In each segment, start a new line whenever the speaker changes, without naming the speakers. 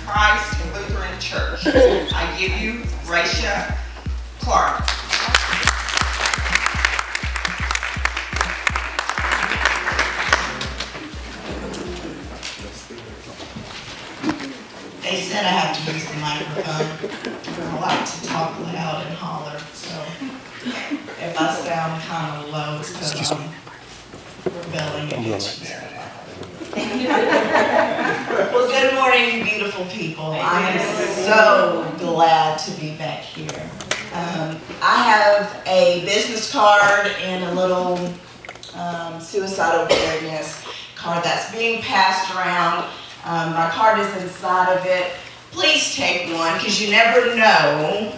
Christ Lutheran Church. I give you Raysha Clark.
They said I have to use the microphone. I like to talk loud and holler, so if I sound kind of low, it's because I'm rebelling against you. Well, good morning, you beautiful people. I am so glad to be back here. I have a business card and a little suicidal awareness card that's being passed around. My card is inside of it. Please take one, because you never know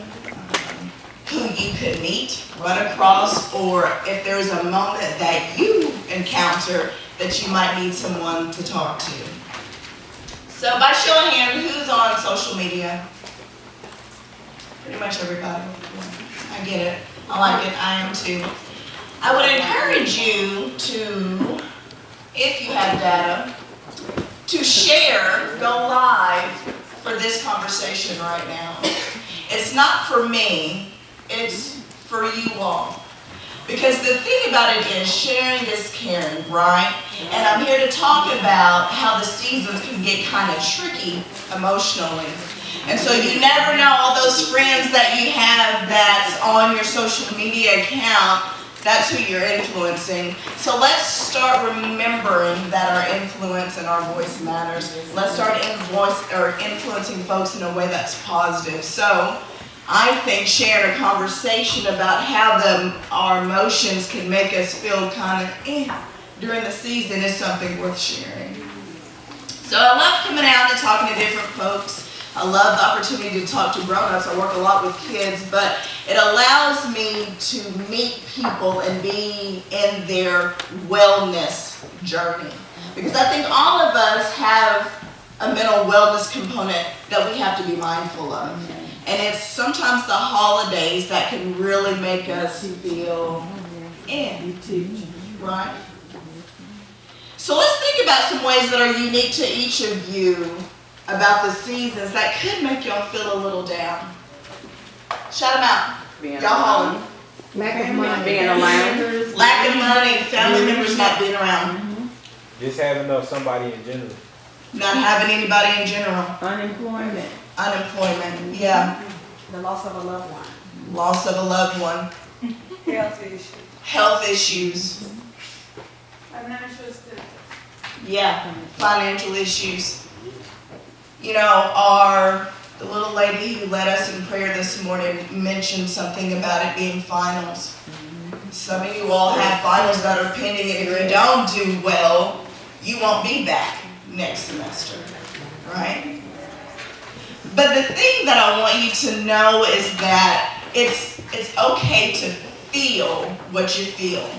who you could meet, run across, or if there's a moment that you encounter that you might need someone to talk to. So by show of hands, who's on social media? Pretty much everybody. I get it. I like it. I am too. I would encourage you to, if you have data, to share, go live for this conversation right now. It's not for me, it's for you all. Because the thing about it is, sharing is caring, right? And I'm here to talk about how the seasons can get kind of tricky emotionally. And so you never know, all those friends that you have that's on your social media account, that's who you're influencing. So let's start remembering that our influence and our voice matters. Let's start influencing folks in a way that's positive. So I think sharing a conversation about how our emotions can make us feel kind of during the season is something worth sharing. So I love coming out and talking to different folks. I love the opportunity to talk to grown-ups. I work a lot with kids, but it allows me to meet people and be in their wellness journey. Because I think all of us have a mental wellness component that we have to be mindful of. And it's sometimes the holidays that can really make us feel right? So let's think about some ways that are unique to each of you about the seasons that could make y'all feel a little down. Shout them out. Y'all holler.
Lack of money. Being alone.
Lack of money, family members not being around.
Just having somebody in general.
Not having anybody in general.
Unemployment.
Unemployment, yeah.
The loss of a loved one.
Loss of a loved one.
Health issues.
Health issues.
Financial stability.
Yeah, financial issues. You know, the little lady who led us in prayer this morning mentioned something about it being finals. Some of you all have finals that are pending, and if you don't do well, you won't be back next semester, right? But the thing that I want you to know is that it's okay to feel what you feel.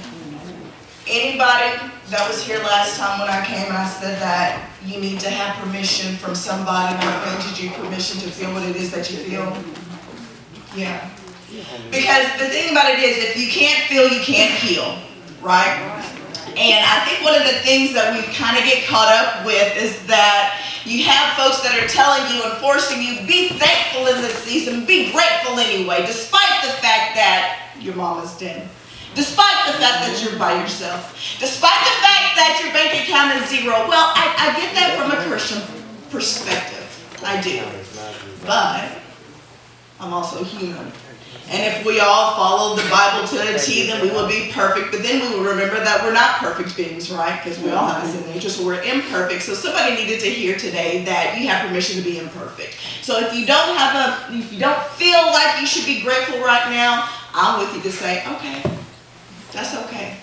Anybody that was here last time when I came, I said that you need to have permission from somebody, and I granted you permission to feel what it is that you feel. Yeah. Because the thing about it is, if you can't feel, you can't heal, right? And I think one of the things that we kind of get caught up with is that you have folks that are telling you and forcing you, be thankful in this season, be grateful anyway, despite the fact that your mom is dead. Despite the fact that you're by yourself. Despite the fact that your bank account is zero. Well, I get that from a Christian perspective. I do. But I'm also human. And if we all follow the Bible to a T, then we will be perfect. But then we will remember that we're not perfect beings, right? Because we all have a sin nature, so we're imperfect. So somebody needed to hear today that you have permission to be imperfect. So if you don't feel like you should be grateful right now, I'm with you to say, okay, that's okay.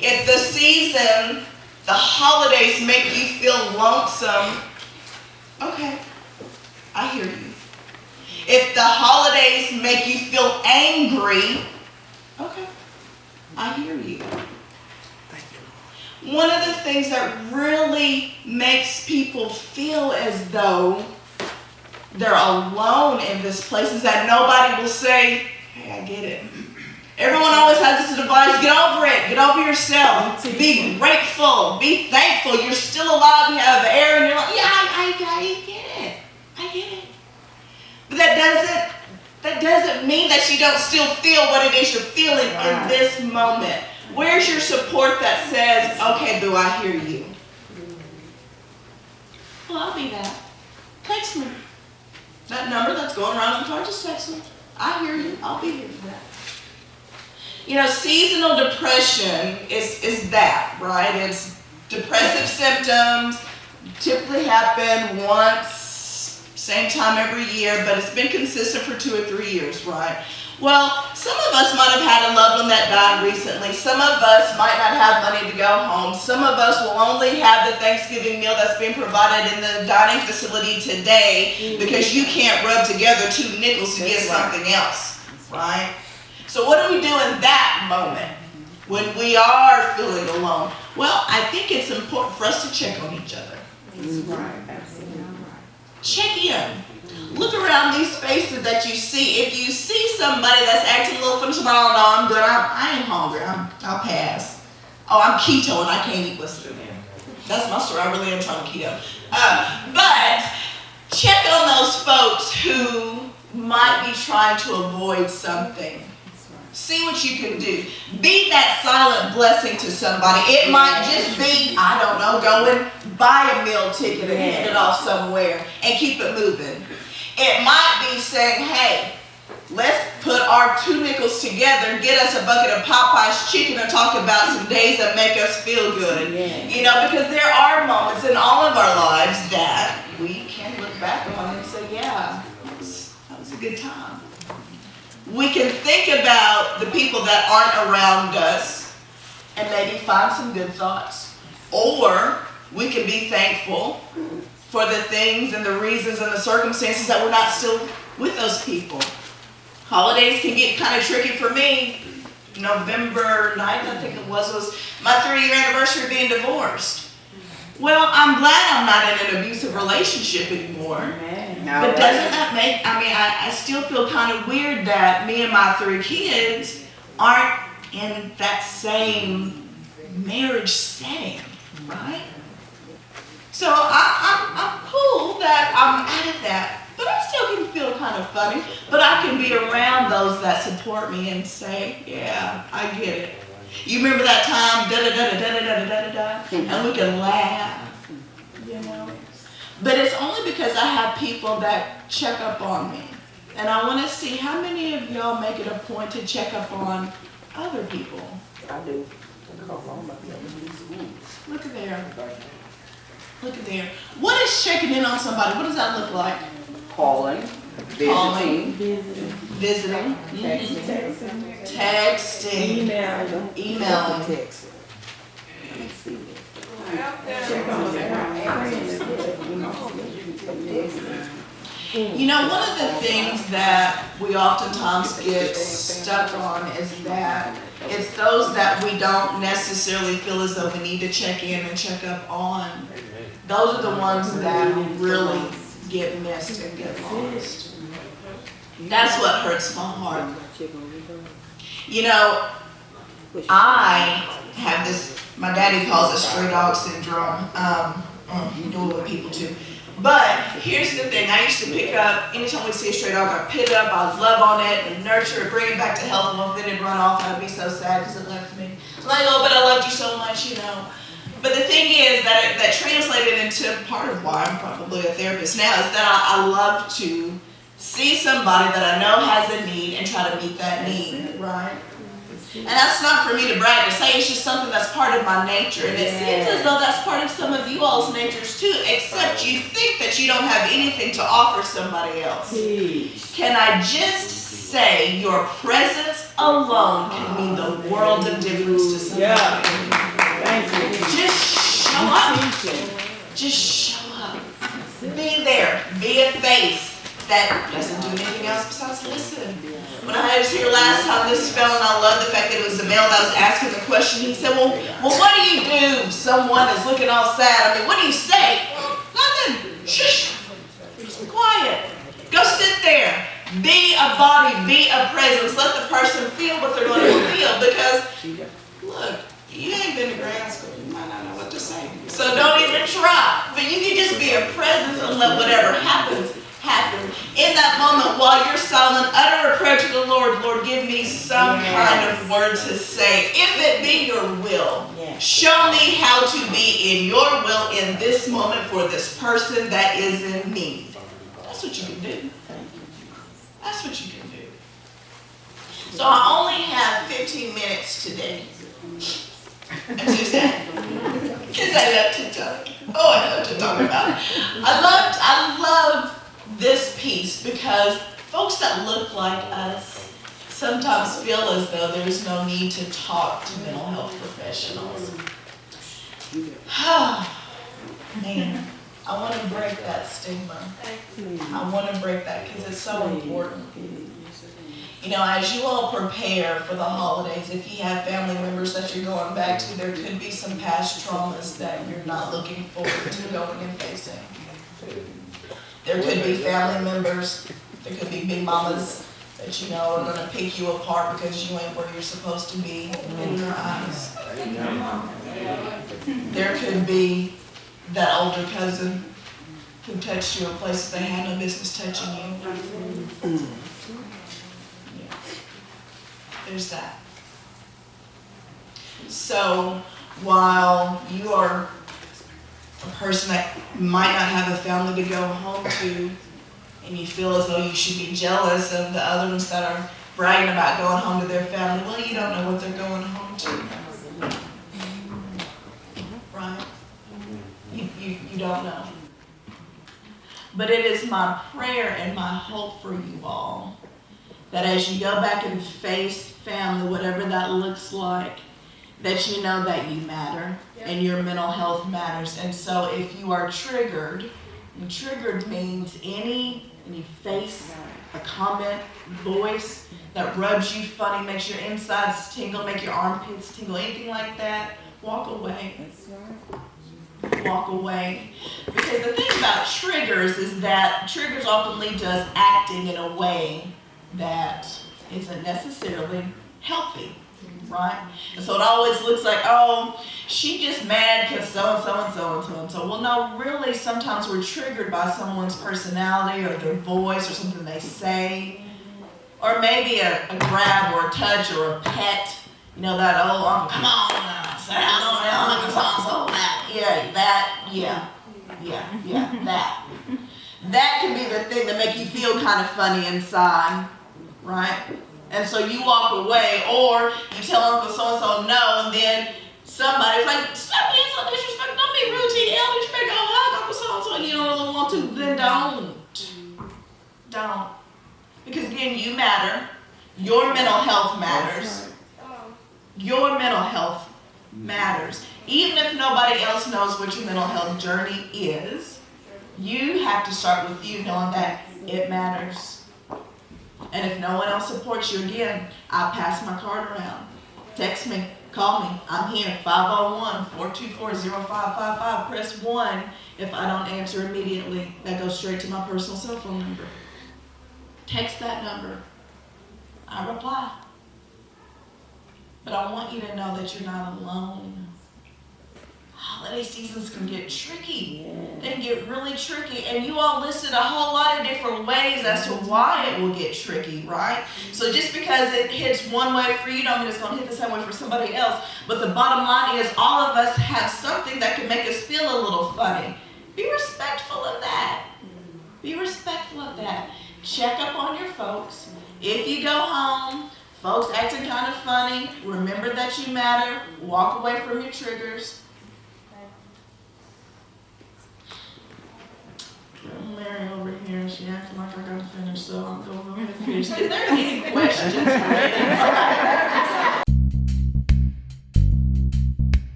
If the season, the holidays make you feel lonesome, okay, I hear you. If the holidays make you feel angry, okay, I hear you. One of the things that really makes people feel as though they're alone in this place is that nobody will say, hey, I get it. Everyone always has this advice, get over it, get over yourself, be grateful, be thankful, you're still alive, you have air in your life. Yeah, I get it. get it. But that doesn't mean that you don't still feel what it is you're feeling in this moment. Where's your support that says, okay, boo, I hear you? Well, I'll be back. Text me. That number that's going around in the car, just text me. I hear you. I'll be here for that. You know, seasonal depression is that, right? It's depressive symptoms, typically happen once, same time every year, but it's been consistent for 2 or 3 years, right? Well, some of us might have had a loved one that died recently. Some of us might not have money to go home. Some of us will only have the Thanksgiving meal that's being provided in the dining facility today because you can't rub together 2 nickels to get something else, right? So what do we do in that moment when we are feeling alone? Well, I think it's important for us to check on each other. Check in. Look around these spaces that you see. If you see somebody that's acting a little funny, oh no, I'm good. I ain't hungry. I'll pass. Oh, I'm keto and I can't eat what's through there. That's my story. I really am trying to keto. But check on those folks who might be trying to avoid something. See what you can do. Be that silent blessing to somebody. It might just be, I don't know, go and buy a meal ticket and hand it off somewhere and keep it moving. It might be saying, hey, let's put our 2 nickels together, get us a bucket of Popeye's chicken and talk about some days that make us feel good. You know, because there are moments in all of our lives that we can look back on and say, yeah, that was a good time. We can think about the people that aren't around us and maybe find some good thoughts. Or we can be thankful for the things and the reasons and the circumstances that we're not still with those people. Holidays can get kind of tricky for me. November 9th, I think it was my 3-year anniversary of being divorced. Well, I'm glad I'm not in an abusive relationship anymore. But doesn't that make, I still feel kind of weird that me and my 3 kids aren't in that same marriage setting, right? So I'm cool that I'm out of that, but I still can feel kind of funny. But I can be around those that support me and say, yeah, I get it. You remember that time, da-da-da-da-da-da-da-da-da, and we can laugh, you know? But it's only because I have people that check up on me. And I want to see how many of y'all make it a point to check up on other people.
I do.
Look at there. Look at there. What is checking in on somebody? What does that look like?
Calling,
Calling,
visiting,
visiting, texting, emailing.
texting.
You know, one of the things that we oftentimes get stuck on is that it's those that we don't necessarily feel as though we need to check in and check up on. Those are the ones that really get missed and get lost. That's what hurts my heart. You know, I have this, my daddy calls it stray dog syndrome. You do it with people too. But here's the thing, I used to pick up, anytime we see a stray dog, I'd pick it up, I'd love on it and nurture it, bring it back to health, and then it'd run off and I'd be so sad because it left me. I'm like, oh, but I loved you so much, you know. But the thing is that translated into part of why I'm probably a therapist now is that I love to see somebody that I know has a need and try to meet that need, right? And that's not for me to brag or say, it's just something that's part of my nature. And it seems as though that's part of some of you all's natures too, except you think that you don't have anything to offer somebody else. Can I just say your presence alone can mean the world of difference to somebody? Just show up. Just show up. Be there. Be a face that doesn't do anything else besides listen. When I was here last time, this fellow, and I love the fact that it was the male that was asking the question, he said, well, what do you do if someone is looking all sad? I mean, what do you say? Nothing. Shush. Just be quiet. Go sit there. Be a body. Be a presence. Let the person feel what they're going to feel, because, look, you ain't been to grad school. You might not know what to say. So don't even try. But you can just be a presence and let whatever happens happen. In that moment, while you're silent, utter a prayer to the Lord. Lord, give me some kind of word to say. If it be your will, show me how to be in your will in this moment for this person that is in need. That's what you can do. That's what you can do. So I only have 15 minutes today. I'm just saying. Because I love to talk. Oh, I love to talk about it. I love this piece because folks that look like us sometimes feel as though there's no need to talk to mental health professionals. Man, I want to break that stigma. I want to break that because it's so important. You know, as you all prepare for the holidays, if you have family members that you're going back to, there could be some past traumas that you're not looking forward to going and facing. There could be family members, there could be big mamas that you know are going to pick you apart because you ain't where you're supposed to be in your eyes. There could be that older cousin who touched you in places they had no business touching you. There's that. So while you are a person that might not have a family to go home to, and you feel as though you should be jealous of the other ones that are bragging about going home to their family, well, you don't know what they're going home to. Right? You don't know. But it is my prayer and my hope for you all that as you go back and face family, whatever that looks like, that you know that you matter and your mental health matters. And so if you are triggered, and triggered means and you face a comment, voice that rubs you funny, makes your insides tingle, make your armpits tingle, anything like that, walk away. Walk away. Because the thing about triggers is that triggers often lead to us acting in a way that isn't necessarily healthy, right? And so it always looks like, oh, she just mad because so-and-so and so-and-so and so. Well, no, really, sometimes we're triggered by someone's personality or their voice or something they say, or maybe a grab or a touch or a pet. You know, that old, come on now, say hello, look at so-and-so, that. That can be the thing that make you feel kind of funny inside, right? And so you walk away, or you tell Uncle so-and-so no, and then somebody's like, stop being so disrespectful, don't be rude to your elders, you better go hug Uncle so-and-so, and you don't want to, then don't. Because again, you matter. Your mental health matters. Your mental health matters. Even if nobody else knows what your mental health journey is, you have to start with you knowing that it matters. And if no one else supports you, again, I pass my card around. Text me, call me. I'm here, 501-424-0555. Press 1 if I don't answer immediately. That goes straight to my personal cell phone number. Text that number. I reply. But I want you to know that you're not alone. Holiday seasons can get tricky. They can get really tricky. And you all listed a whole lot of different ways as to why it will get tricky, right? So just because it hits one way for you, don't mean it's going to hit the same way for somebody else. But the bottom line is all of us have something that can make us feel a little funny. Be respectful of that. Be respectful of that. Check up on your folks. If you go home, folks acting kind of funny, remember that you matter. Walk away from your triggers. Mary over here, she acting like I gotta finish, so I'm going to finish. Is there any questions?